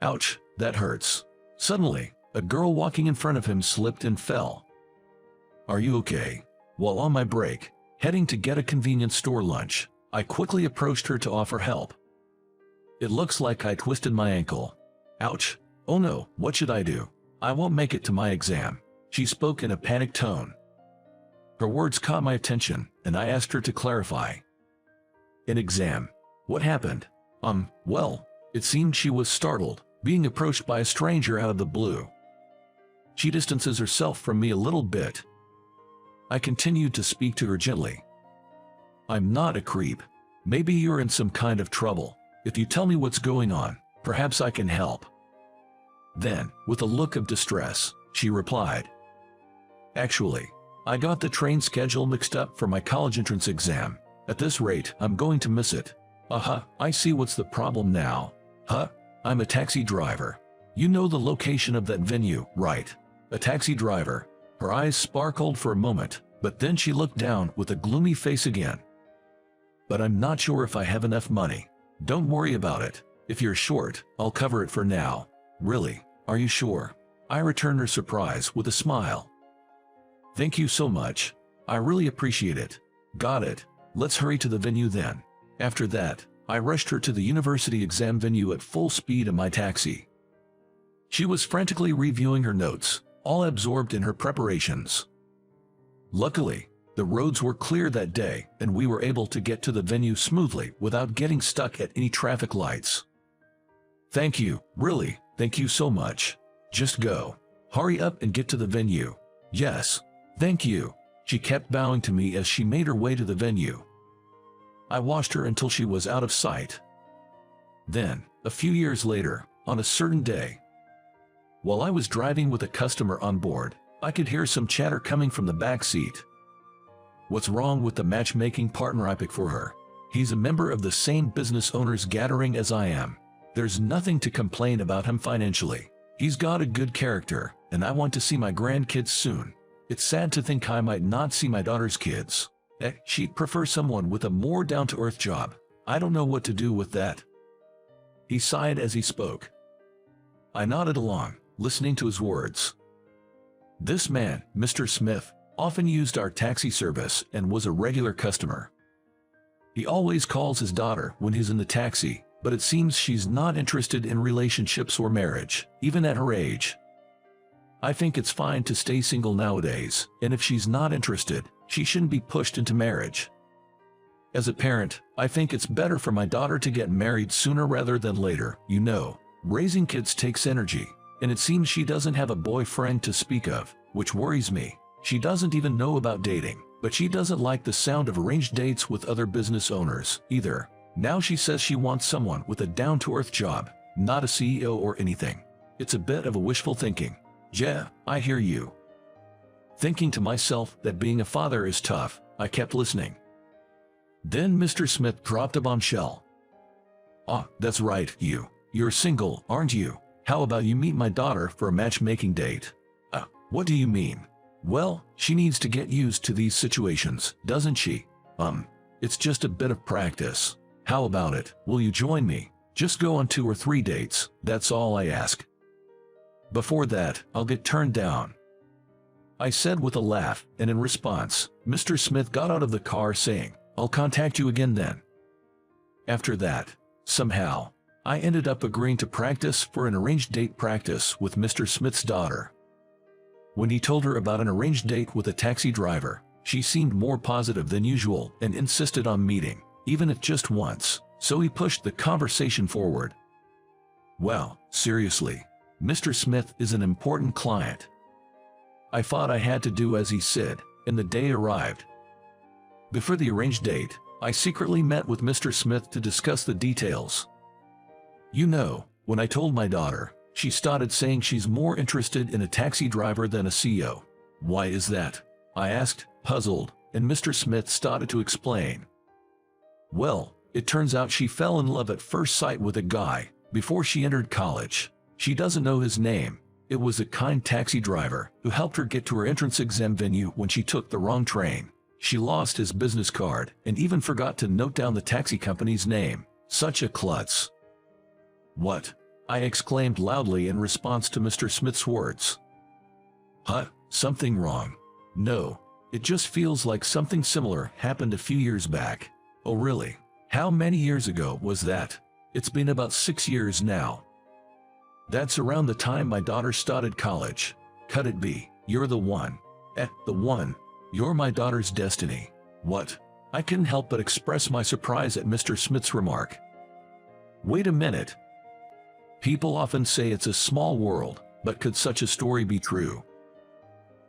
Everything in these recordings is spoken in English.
Ouch, that hurts. Suddenly, a girl walking in front of him slipped and fell. Are you okay? While on my break, heading to get a convenience store lunch, I quickly approached her to offer help. It looks like I twisted my ankle. Ouch. Oh no, what should I do? I won't make it to my exam. She spoke in a panicked tone. Her words caught my attention, and I asked her to clarify. An exam? What happened? Well, it seemed she was startled, being approached by a stranger out of the blue. She distances herself from me a little bit. I continued to speak to her gently. I'm not a creep. Maybe you're in some kind of trouble. If you tell me what's going on, perhaps I can help. Then, with a look of distress, she replied. Actually, I got the train schedule mixed up for my college entrance exam. At this rate, I'm going to miss it. I see what's the problem now. I'm a taxi driver. You know the location of that venue, right? A taxi driver. Her eyes sparkled for a moment, but then she looked down with a gloomy face again. But I'm not sure if I have enough money. Don't worry about it. If you're short, I'll cover it for now. Really? Are you sure? I returned her surprise with a smile. Thank you so much. I really appreciate it. Got it. Let's hurry to the venue then. After that, I rushed her to the university exam venue at full speed in my taxi. She was frantically reviewing her notes, all absorbed in her preparations. Luckily, the roads were clear that day, and we were able to get to the venue smoothly without getting stuck at any traffic lights. Thank you, really, thank you so much. Just go. Hurry up and get to the venue. Yes, thank you. She kept bowing to me as she made her way to the venue. I watched her until she was out of sight. Then, a few years later, on a certain day, while I was driving with a customer on board, I could hear some chatter coming from the back seat. What's wrong with the matchmaking partner I picked for her? He's a member of the same business owners gathering as I am. There's nothing to complain about him financially. He's got a good character, and I want to see my grandkids soon. It's sad to think I might not see my daughter's kids. She'd prefer someone with a more down-to-earth job. I don't know what to do with that. He sighed as he spoke. I nodded along, listening to his words. This man, Mr. Smith, often used our taxi service and was a regular customer. He always calls his daughter when he's in the taxi, but it seems she's not interested in relationships or marriage, even at her age. I think it's fine to stay single nowadays, and if she's not interested, she shouldn't be pushed into marriage. As a parent, I think it's better for my daughter to get married sooner rather than later. You know, raising kids takes energy, and it seems she doesn't have a boyfriend to speak of, which worries me. She doesn't even know about dating, but she doesn't like the sound of arranged dates with other business owners, either. Now she says she wants someone with a down-to-earth job, not a CEO or anything. It's a bit of a wishful thinking. Yeah, I hear you. Thinking to myself that being a father is tough, I kept listening. Then Mr. Smith dropped a bombshell. That's right, you're single, aren't you? How about you meet my daughter for a matchmaking date? What do you mean? Well, she needs to get used to these situations, doesn't she? It's just a bit of practice. How about it? Will you join me? Just go on 2 or 3 dates, that's all I ask. Before that, I'll get turned down. I said with a laugh, and in response, Mr. Smith got out of the car saying, I'll contact you again then. After that, somehow, I ended up agreeing to practice for an arranged date practice with Mr. Smith's daughter. When he told her about an arranged date with a taxi driver, she seemed more positive than usual and insisted on meeting, even if just once, so he pushed the conversation forward. Well, seriously, Mr. Smith is an important client. I thought I had to do as he said, and the day arrived. Before the arranged date, I secretly met with Mr. Smith to discuss the details. You know, when I told my daughter, she started saying she's more interested in a taxi driver than a CEO. Why is that? I asked, puzzled, and Mr. Smith started to explain. Well, it turns out she fell in love at first sight with a guy before she entered college. She doesn't know his name. It was a kind taxi driver who helped her get to her entrance exam venue when she took the wrong train. She lost his business card and even forgot to note down the taxi company's name. Such a klutz. What? I exclaimed loudly in response to Mr. Smith's words. Huh? Something wrong? No. It just feels like something similar happened a few years back. Oh really? How many years ago was that? It's been about 6 years now. That's around the time my daughter started college. Could it be? You're the one. The one. You're my daughter's destiny. What? I couldn't help but express my surprise at Mr. Smith's remark. Wait a minute. People often say it's a small world, but could such a story be true?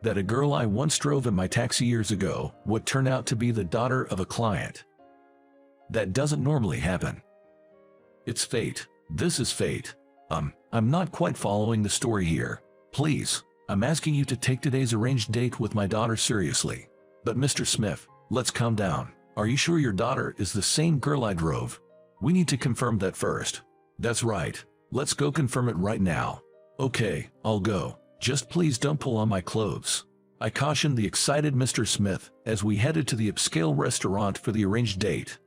That a girl I once drove in my taxi years ago would turn out to be the daughter of a client. That doesn't normally happen. It's fate. This is fate. I'm not quite following the story here. Please, I'm asking you to take today's arranged date with my daughter seriously. But Mr. Smith, let's calm down. Are you sure your daughter is the same girl I drove? We need to confirm that first. That's right. Let's go confirm it right now. Okay, I'll go. Just please don't pull on my clothes. I cautioned the excited Mr. Smith as we headed to the upscale restaurant for the arranged date.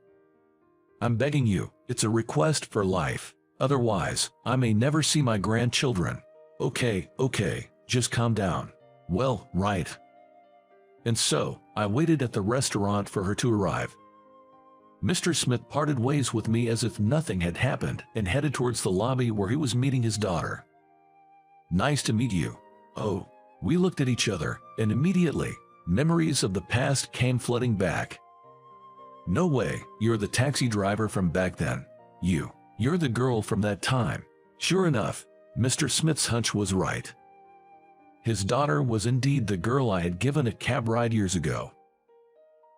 I'm begging you, it's a request for life. Otherwise, I may never see my grandchildren. Okay, just calm down. Well, right. And so, I waited at the restaurant for her to arrive. Mr. Smith parted ways with me as if nothing had happened and headed towards the lobby where he was meeting his daughter. Nice to meet you. Oh, we looked at each other, and immediately, memories of the past came flooding back. No way, you're the taxi driver from back then. You're the girl from that time. Sure enough, Mr. Smith's hunch was right. His daughter was indeed the girl I had given a cab ride years ago.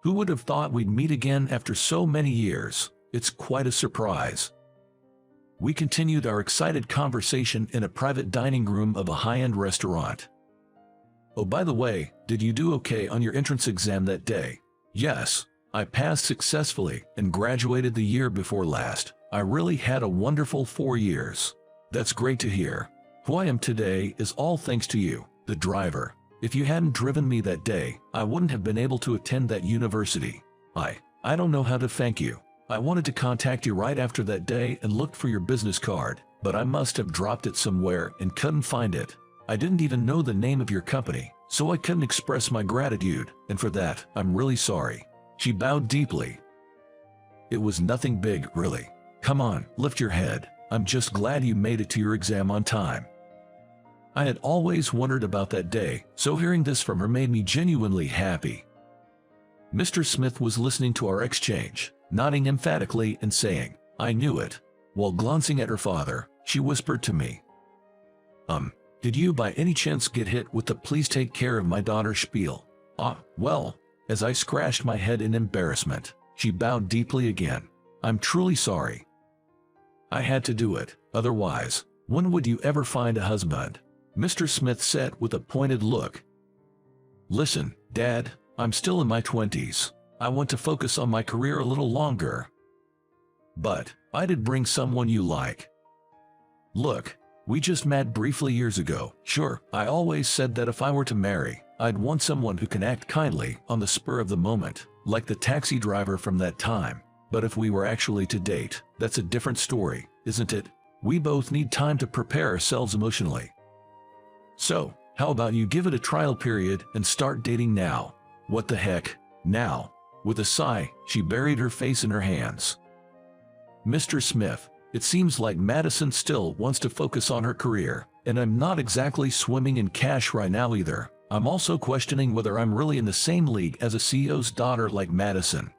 Who would have thought we'd meet again after so many years? It's quite a surprise. We continued our excited conversation in a private dining room of a high-end restaurant. Oh, by the way, did you do okay on your entrance exam that day? Yes, I passed successfully and graduated the year before last. I really had a wonderful 4 years. That's great to hear. Who I am today is all thanks to you, the driver. If you hadn't driven me that day, I wouldn't have been able to attend that university. I don't know how to thank you. I wanted to contact you right after that day and looked for your business card, but I must have dropped it somewhere and couldn't find it. I didn't even know the name of your company, so I couldn't express my gratitude, and for that, I'm really sorry. She bowed deeply. It was nothing big, really. Come on, lift your head. I'm just glad you made it to your exam on time. I had always wondered about that day, so hearing this from her made me genuinely happy. Mr. Smith was listening to our exchange, nodding emphatically and saying, I knew it. While glancing at her father, she whispered to me, did you by any chance get hit with the please take care of my daughter spiel? Well, as I scratched my head in embarrassment, she bowed deeply again. I'm truly sorry. I had to do it, otherwise, when would you ever find a husband? Mr. Smith said with a pointed look. Listen, Dad, I'm still in my 20s. I want to focus on my career a little longer. But, I did bring someone you like. Look, we just met briefly years ago. Sure, I always said that if I were to marry, I'd want someone who can act kindly on the spur of the moment, like the taxi driver from that time. But if we were actually to date, that's a different story, isn't it? We both need time to prepare ourselves emotionally. So, how about you give it a trial period and start dating now? What the heck, now? With a sigh, she buried her face in her hands. Mr. Smith, it seems like Madison still wants to focus on her career, and I'm not exactly swimming in cash right now either. I'm also questioning whether I'm really in the same league as a CEO's daughter like Madison.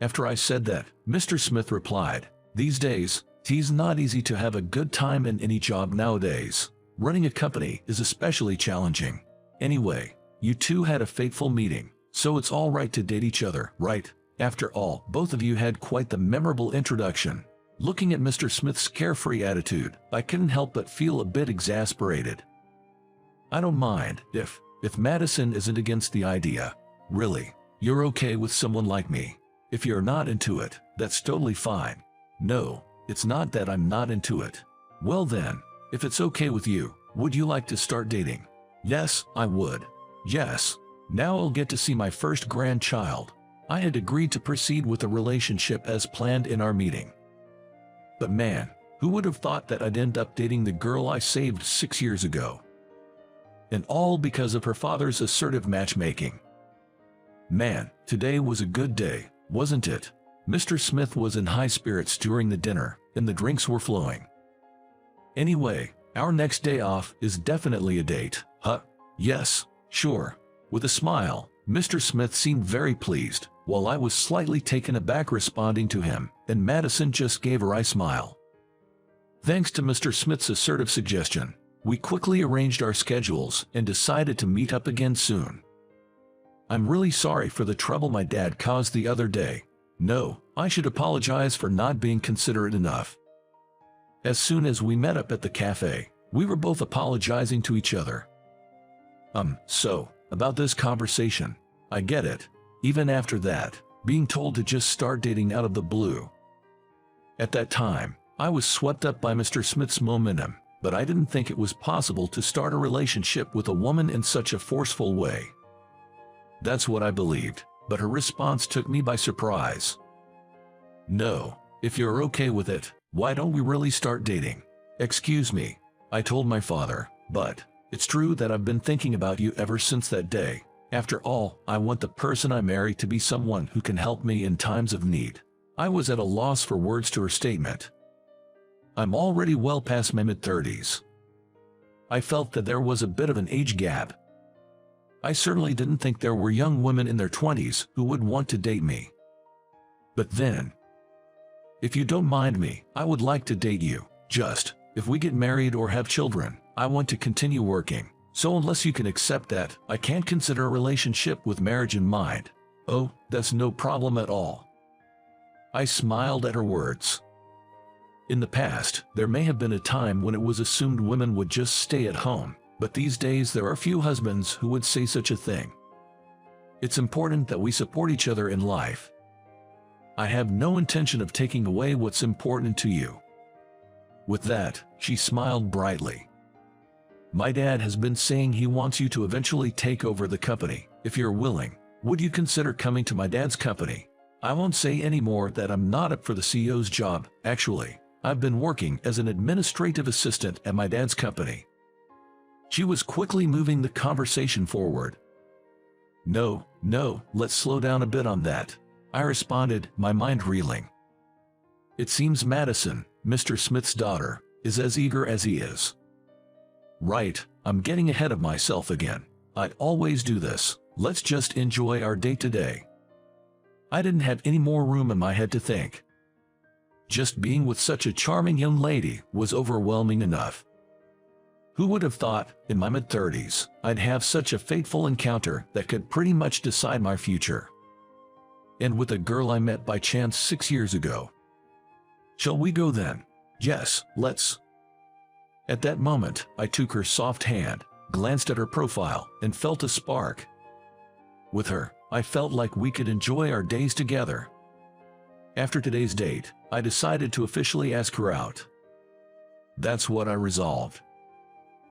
After I said that, Mr. Smith replied, these days, it's not easy to have a good time in any job nowadays. Running a company is especially challenging. Anyway, you two had a fateful meeting, so it's all right to date each other, right? After all, both of you had quite the memorable introduction. Looking at Mr. Smith's carefree attitude, I couldn't help but feel a bit exasperated. I don't mind if Madison isn't against the idea. Really, you're okay with someone like me. If you're not into it, that's totally fine. No, it's not that I'm not into it. Well then, if it's okay with you, would you like to start dating? Yes, I would. Yes. Now I'll get to see my first grandchild. I had agreed to proceed with the relationship as planned in our meeting. But man, Who would have thought that I'd end up dating the girl I saved 6 years ago? And all because of her father's assertive matchmaking. Man, today was a good day, wasn't it? Mr. Smith was in high spirits during the dinner, and the drinks were flowing. Anyway, our next day off is definitely a date, huh? Yes, sure. With a smile, Mr. Smith seemed very pleased, while I was slightly taken aback responding to him, and Madison just gave her eye smile. Thanks to Mr. Smith's assertive suggestion, we quickly arranged our schedules and decided to meet up again soon. I'm really sorry for the trouble my dad caused the other day. No, I should apologize for not being considerate enough. As soon as we met up at the cafe, we were both apologizing to each other. So, about this conversation, I get it. Even after that, being told to just start dating out of the blue. At that time, I was swept up by Mr. Smith's momentum, but I didn't think it was possible to start a relationship with a woman in such a forceful way. That's what I believed, but her response took me by surprise. No, if you're okay with it, why don't we really start dating? Excuse me, I told my father, but it's true that I've been thinking about you ever since that day. After all, I want the person I marry to be someone who can help me in times of need. I was at a loss for words to her statement. I'm already well past my mid-30s. I felt that there was a bit of an age gap. I certainly didn't think there were young women in their 20s who would want to date me. But then, if you don't mind me, I would like to date you. Just, if we get married or have children, I want to continue working. So unless you can accept that, I can't consider a relationship with marriage in mind. Oh, that's no problem at all. I smiled at her words. In the past, there may have been a time when it was assumed women would just stay at home, but these days there are few husbands who would say such a thing. It's important that we support each other in life. I have no intention of taking away what's important to you. With that, she smiled brightly. My dad has been saying he wants you to eventually take over the company. If you're willing, would you consider coming to my dad's company? I won't say anymore that I'm not up for the CEO's job. Actually, I've been working as an administrative assistant at my dad's company. She was quickly moving the conversation forward. No, let's slow down a bit on that, I responded, my mind reeling. It seems Madison, Mr. Smith's daughter, is as eager as he is. Right, I'm getting ahead of myself again. I'd always do this. Let's just enjoy our date today. I didn't have any more room in my head to think. Just being with such a charming young lady was overwhelming enough. Who would have thought, in my mid-30s, I'd have such a fateful encounter that could pretty much decide my future? And with a girl I met by chance 6 years ago. Shall we go then? Yes, let's. At that moment, I took her soft hand, glanced at her profile, and felt a spark. With her, I felt like we could enjoy our days together. After today's date, I decided to officially ask her out. That's what I resolved.